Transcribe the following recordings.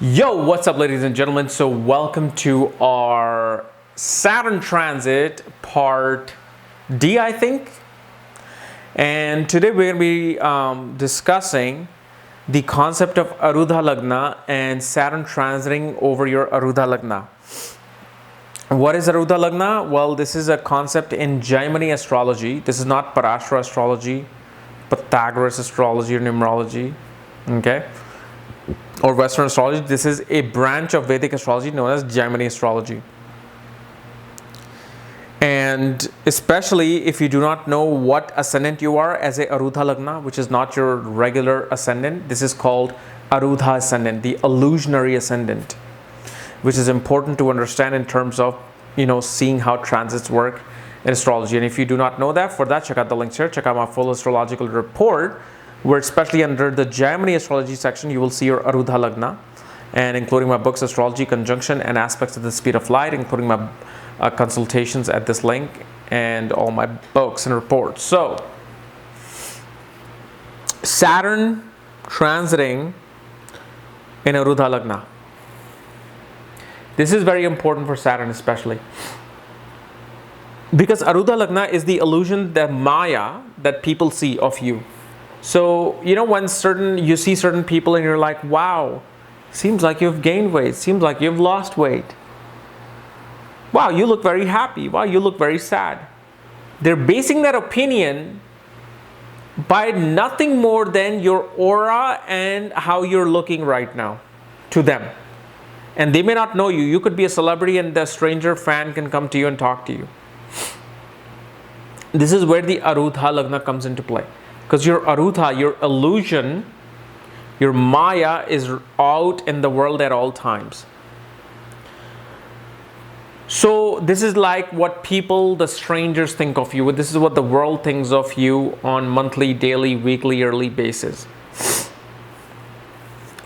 Yo, what's up, ladies and gentlemen? So welcome to our Saturn transit part D, I think. And today we're going to be discussing the concept of Arudha Lagna and Saturn transiting over your Arudha Lagna. What is Arudha Lagna? Well, this is a concept in Gemini astrology. This is not Parashara astrology, Pythagoras astrology or numerology, okay? Or Western astrology. This is a branch of Vedic astrology known as Gemini astrology. And especially if you do not know what ascendant you are as a Arudha Lagna, which is not your regular ascendant, this is called Arudha ascendant, the illusionary ascendant, which is important to understand in terms of, seeing how transits work in astrology. And if you do not know that, for that, check out the links here. Check out my full astrological report, where especially under the Gemini astrology section, you will see your Arudha Lagna, and including my books, Astrology, Conjunction, and Aspects of the Speed of Light, including my consultations at this link, and all my books and reports. So, Saturn transiting in Arudha Lagna. This is very important for Saturn especially, because Arudha Lagna is the illusion, the Maya that people see of you. So, when you see certain people and you're like, wow, seems like you've gained weight, seems like you've lost weight. Wow, you look very happy. Wow, you look very sad. They're basing that opinion by nothing more than your aura and how you're looking right now to them. And they may not know you. You could be a celebrity and the stranger fan can come to you and talk to you. This is where the Arudha Lagna comes into play. Because your Arudha, your illusion, your Maya is out in the world at all times. So this is like what people, the strangers, think of you. This is what the world thinks of you on monthly, daily, weekly, yearly basis.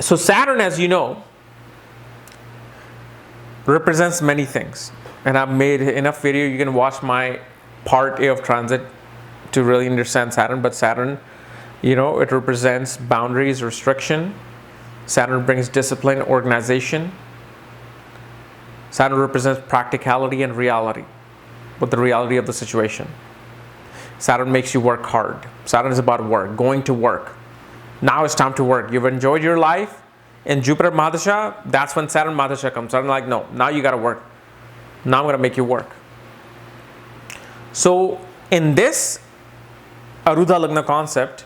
So Saturn, as you know, represents many things. And I've made enough video. You can watch my part A of transit to really understand Saturn. But Saturn, it represents boundaries, restriction. Saturn brings discipline, organization. Saturn represents practicality and reality, with the reality of the situation. Saturn makes you work hard. Saturn is about work, going to work. Now it's time to work. You've enjoyed your life. In Jupiter Mahadasha, that's when Saturn Mahadasha comes. Saturn like, no, now you got to work. Now I'm going to make you work. So in this Arudha Lagna concept,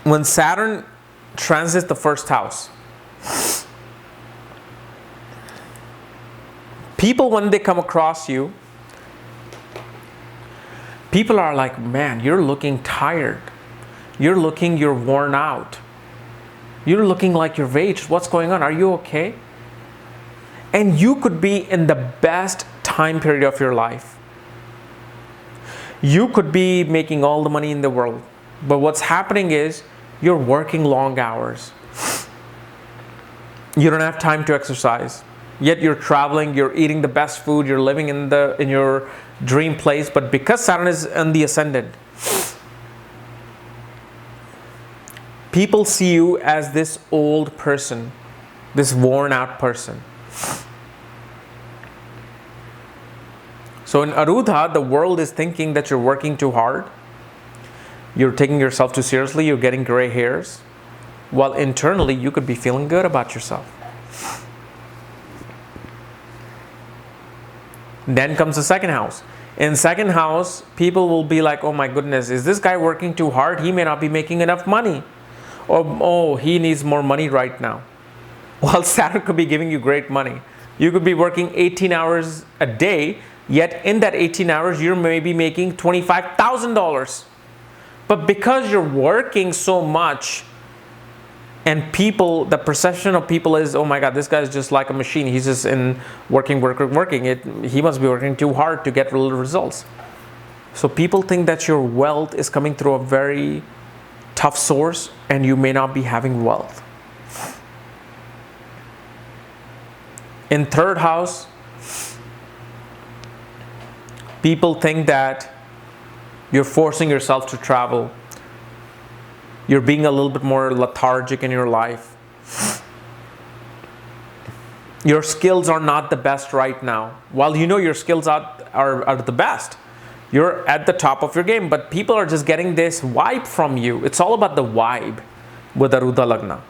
when Saturn transits the first house, people, when they come across you, people are like, man, you're looking tired. You're worn out. You're looking like you're aged. What's going on? Are you okay? And you could be in the best time period of your life. You could be making all the money in the world. But what's happening is you're working long hours. You don't have time to exercise. Yet you're traveling, you're eating the best food, you're living in your dream place. But because Saturn is in the ascendant, people see you as this old person, this worn out person. So in Arudha, the world is thinking that you're working too hard. You're taking yourself too seriously. You're getting gray hairs. While internally, you could be feeling good about yourself. Then comes the second house. In second house, people will be like, oh my goodness, is this guy working too hard? He may not be making enough money. Or, oh, he needs more money right now. While Saturn could be giving you great money. You could be working 18 hours a day, yet in that 18 hours, you're maybe making $25,000. But because you're working so much, and people, the perception of people is, oh my God, this guy is just like a machine. He's just working. He must be working too hard to get real results. So people think that your wealth is coming through a very tough source, and you may not be having wealth. In third house, people think that you're forcing yourself to travel. You're being a little bit more lethargic in your life. Your skills are not the best right now. While you know your skills are the best, you're at the top of your game, but people are just getting this vibe from you. It's all about the vibe with Aruda Lagna.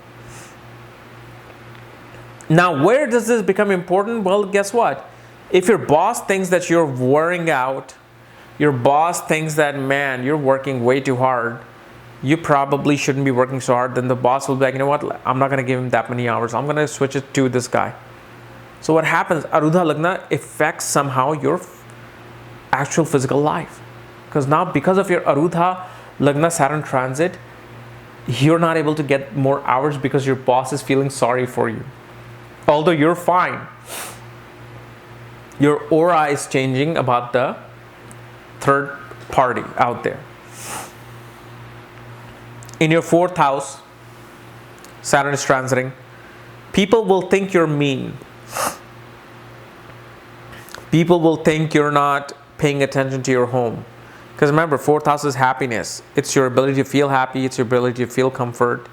Now, where does this become important? Well, guess what? If your boss thinks that you're wearing out, your boss thinks that, man, you're working way too hard, you probably shouldn't be working so hard, then the boss will be like, you know what, I'm not going to give him that many hours. I'm going to switch it to this guy. So what happens? Arudha Lagna affects somehow your actual physical life. Because now, because of your Arudha Lagna Saturn transit, you're not able to get more hours because your boss is feeling sorry for you. Although you're fine. Your aura is changing about the third party out there. In your 4th house, Saturn is transiting. People will think you're mean. People will think you're not paying attention to your home. Because remember, 4th house is happiness. It's your ability to feel happy. It's your ability to feel comfort.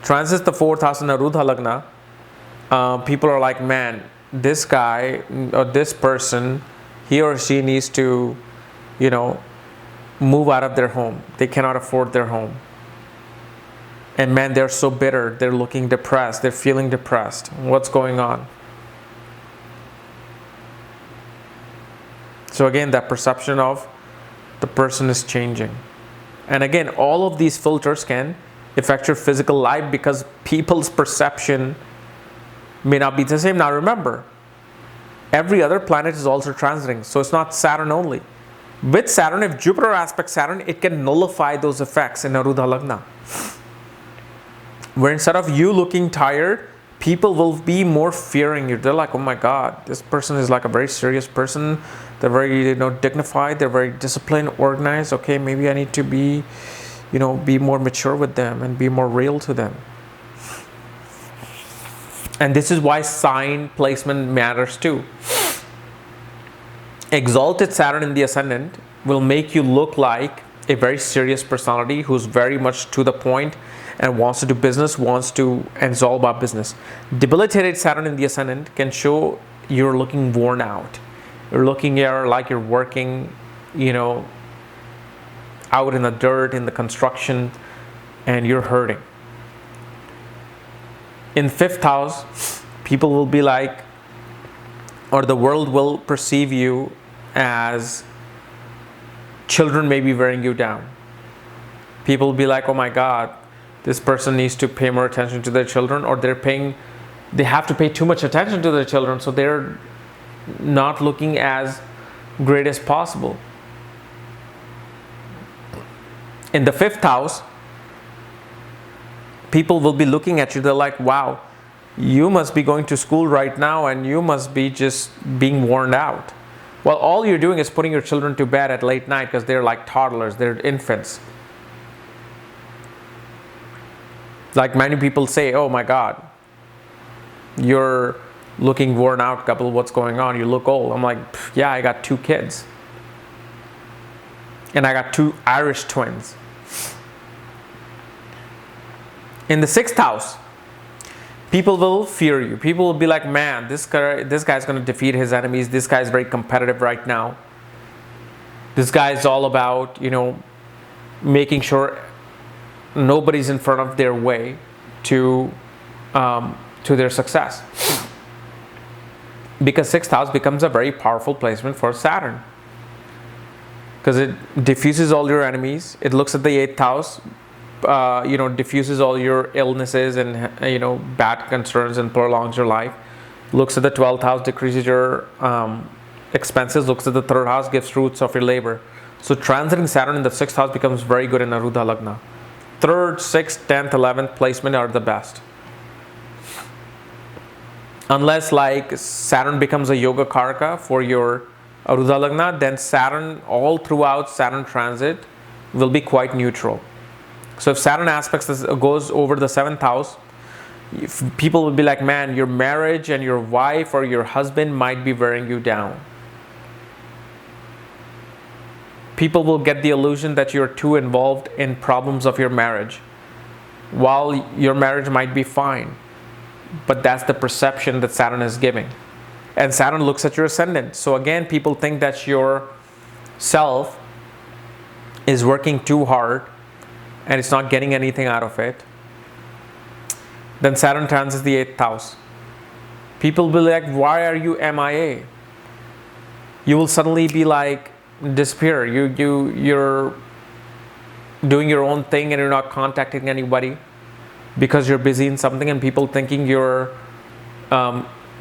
Transits the 4th house in Arudha Lagna. People are like, man, this guy or this person, he or she needs to, move out of their home. They cannot afford their home. And man, they're so bitter. They're looking depressed. They're feeling depressed. What's going on? So again, that perception of the person is changing. And again, all of these filters can affect your physical life because people's perception may not be the same. Now remember, every other planet is also transiting. So it's not Saturn only. With Saturn, if Jupiter aspects Saturn, it can nullify those effects in Arudha Lagna. Where instead of you looking tired, people will be more fearing you. They're like, oh my God, this person is like a very serious person. They're very, dignified. They're very disciplined, organized. Okay, maybe I need to be more mature with them and be more real to them. And this is why sign placement matters too. Exalted Saturn in the ascendant will make you look like a very serious personality who's very much to the point and wants to do business, and it's all about business. Debilitated Saturn in the ascendant can show you're looking worn out. You're looking here like you're working, out in the dirt, in the construction, and you're hurting. In 5th house, people will be like, or the world will perceive you as children may be wearing you down. People will be like, oh my God, this person needs to pay more attention to their children, or they have to pay too much attention to their children, so they're not looking as great as possible. In the 5th house, people will be looking at you, they're like, wow, you must be going to school right now and you must be just being worn out. Well, all you're doing is putting your children to bed at late night because they're like toddlers, they're infants. Like many people say, oh my God, you're looking worn out, Kapiel, what's going on? You look old. I'm like, yeah, I got 2 kids. And I got 2 Irish twins. In the 6th house, people will fear you. People will be like, man, this guy's going to defeat his enemies. This guy's very competitive right now. This guy's all about, making sure nobody's in front of their way to their success. Because 6th house becomes a very powerful placement for Saturn. Because it diffuses all your enemies. It looks at the 8th house, diffuses all your illnesses and, bad concerns and prolongs your life. Looks at the 12th house, decreases your expenses. Looks at the 3rd house, gives fruits of your labor. So transiting Saturn in the 6th house becomes very good in Arudha Lagna. 3rd, 6th, 10th, 11th placement are the best. Unless like Saturn becomes a yoga karaka for your Arudha Lagna, then Saturn, all throughout Saturn transit, will be quite neutral. So if Saturn aspects goes over the 7th house, people will be like, man, your marriage and your wife or your husband might be wearing you down. People will get the illusion that you're too involved in problems of your marriage, while your marriage might be fine. But that's the perception that Saturn is giving. And Saturn looks at your ascendant. So again, people think that your self is working too hard and it's not getting anything out of it. Then Saturn transits the 8th house. People will be like, why are you MIA? You will suddenly be like, disappear. You're doing your own thing and you're not contacting anybody because you're busy in something, and people thinking you're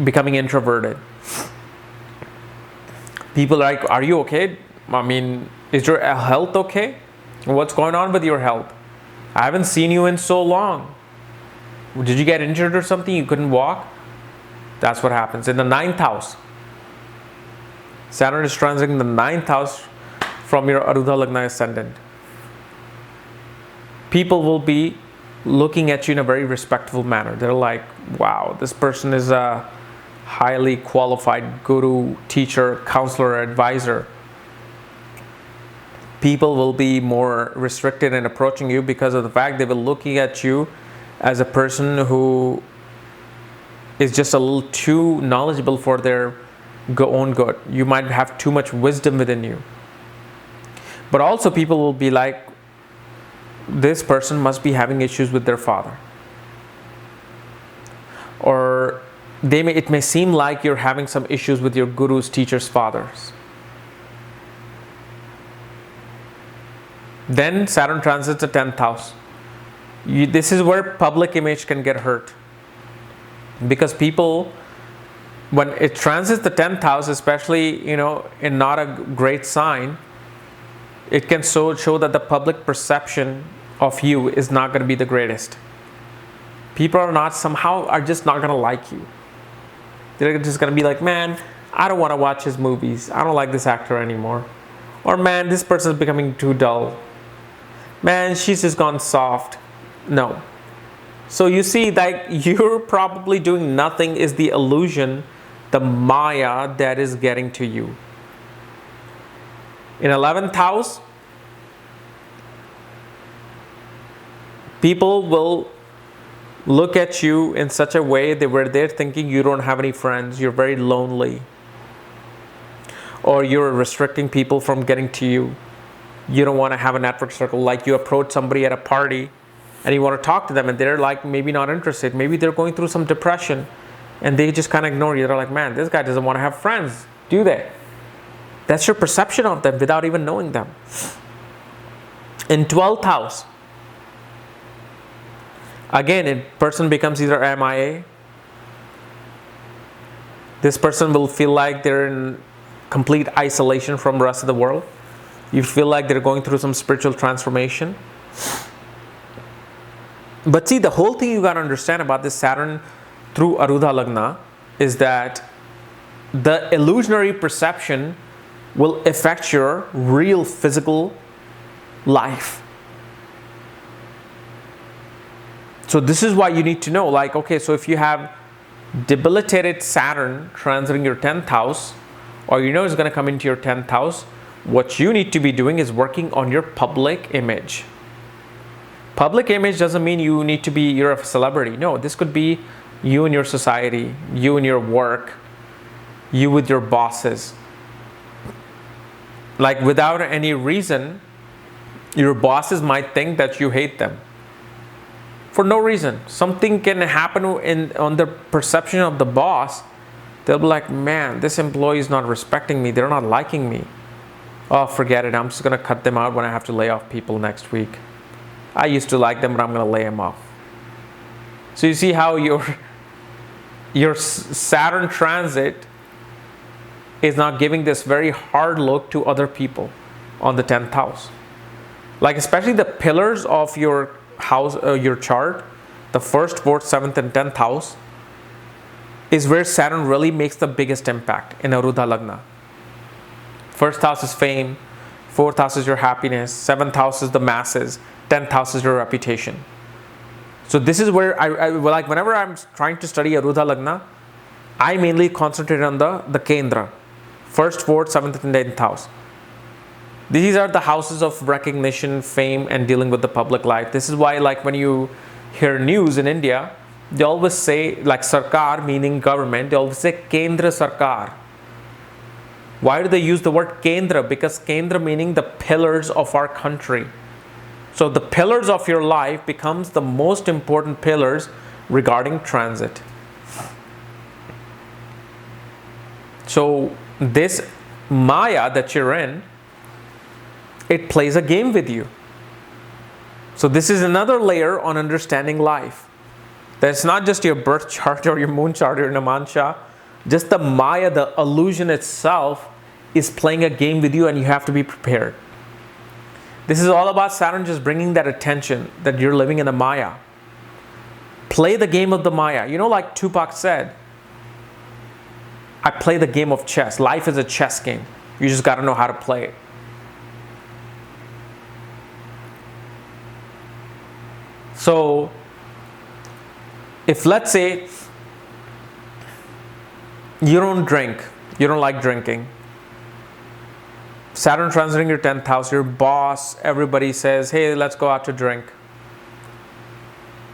becoming introverted. People are like, are you okay? I mean, is your health okay? What's going on with your health? I haven't seen you in so long. Did you get injured or something? You couldn't walk? That's what happens. In the 9th house, Saturn is transiting the 9th house from your Arudha Lagna ascendant. People will be looking at you in a very respectful manner. They're like, wow, this person is a highly qualified guru, teacher, counselor, advisor. People will be more restricted in approaching you because of the fact they will be looking at you as a person who is just a little too knowledgeable for their own good. You might have too much wisdom within you. But also people will be like, this person must be having issues with their father. Or it may seem like you're having some issues with your gurus, teachers, fathers. Then Saturn transits the 10th house. This is where public image can get hurt. Because people, when it transits the 10th house, especially, in not a great sign, it can show that the public perception of you is not going to be the greatest. People are just not going to like you. They're just going to be like, man, I don't want to watch his movies. I don't like this actor anymore. Or man, this person is becoming too dull. Man, she's just gone soft. No. So you see, like, you're probably doing nothing is the illusion, the Maya that is getting to you. In 11th house, people will look at you in such a way where they're thinking you don't have any friends, you're very lonely, or you're restricting people from getting to you. You don't want to have a network circle. Like you approach somebody at a party and you want to talk to them and they're like maybe not interested. Maybe they're going through some depression and they just kind of ignore you. They're like, man, this guy doesn't want to have friends, do they? That's your perception of them without even knowing them. In 12th house, again, a person becomes either MIA. This person will feel like they're in complete isolation from the rest of the world. You feel like they're going through some spiritual transformation. But see, the whole thing you got to understand about this Saturn through Arudha Lagna is that the illusionary perception will affect your real physical life. So this is why you need to know, like, okay, so if you have debilitated Saturn transiting your 10th house, or it's going to come into your 10th house, what you need to be doing is working on your public image. Public image doesn't mean you're a celebrity. No, this could be you in your society, you in your work, you with your bosses. Like without any reason, your bosses might think that you hate them. For no reason. Something can happen on the perception of the boss. They'll be like, man, this employee is not respecting me. They're not liking me. Oh, forget it. I'm just going to cut them out when I have to lay off people next week. I used to like them, but I'm going to lay them off. So you see how your Saturn transit is not giving this very hard look to other people on the 10th house. Like especially the pillars of your house, your chart, the 1st, 4th, 7th, and 10th house is where Saturn really makes the biggest impact in Arudha Lagna. 1st house is fame, 4th house is your happiness, 7th house is the masses, 10th house is your reputation. So this is where I like whenever I'm trying to study Arudha Lagna, I mainly concentrate on the Kendra, 1st, 4th, 7th, and 10th house. These are the houses of recognition, fame, and dealing with the public life. This is why, like, when you hear news in India, they always say, like Sarkar meaning government, they always say Kendra Sarkar. Why do they use the word Kendra? Because Kendra meaning the pillars of our country. So the pillars of your life becomes the most important pillars regarding transit. So this Maya that you're in, it plays a game with you. So this is another layer on understanding life. That's not just your birth chart or your moon chart or your Namansha. Just the Maya, the illusion itself is playing a game with you, and you have to be prepared. This is all about Saturn just bringing that attention that you're living in a Maya. Play the game of the Maya. You know, like Tupac said, I play the game of chess. Life is a chess game. You just got to know how to play it. So, if let's say you don't drink, you don't like drinking, Saturn transiting your 10th house, your boss, everybody says, hey, let's go out to drink.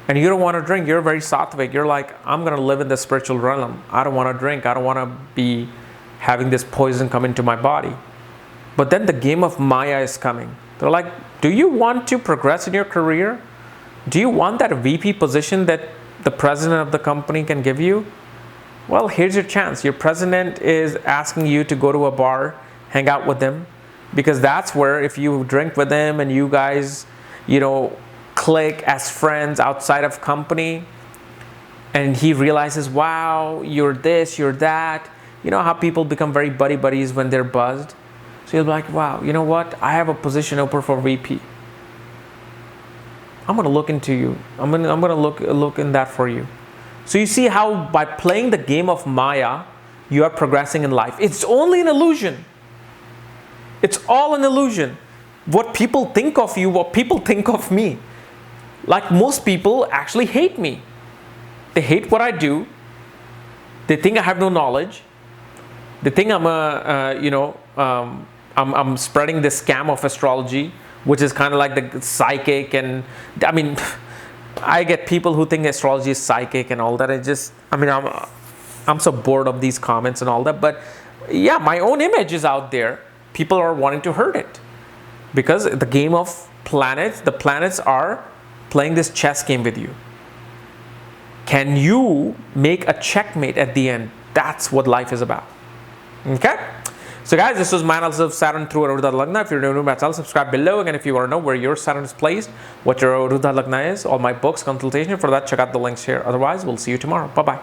And you don't want to drink, you're very sattvic. You're like, I'm going to live in the spiritual realm. I don't want to drink. I don't want to be having this poison come into my body. But then the game of Maya is coming. They're like, do you want to progress in your career? Do you want that VP position that the president of the company can give you? Well, here's your chance. Your president is asking you to go to a bar, hang out with them, because that's where if you drink with them and you guys, click as friends outside of company, and he realizes, wow, you're this, you're that. You know how people become very buddies when they're buzzed? So you'll be like, wow, you know what? I have a position open for VP. I'm going to look into you. I'm going to look in that for you. So you see how by playing the game of Maya, you are progressing in life. It's only an illusion. It's all an illusion. What people think of you, what people think of me. Like most people actually hate me. They hate what I do. They think I have no knowledge. They think I'm I'm spreading this scam of astrology, which is kind of like the psychic. And I mean, I get people who think astrology is psychic and all that. I'm so bored of these comments and all that. But yeah, my own image is out there. People are wanting to hurt it because the game of planets, the planets are playing this chess game with you. Can you make a checkmate at the end? That's what life is about. Okay? So guys, this was my analysis of Saturn through Arudha Lagna. If you're new to my channel, subscribe below. Again, if you want to know where your Saturn is placed, what your Arudha Lagna is, all my books, consultation, for that, check out the links here. Otherwise, we'll see you tomorrow. Bye-bye.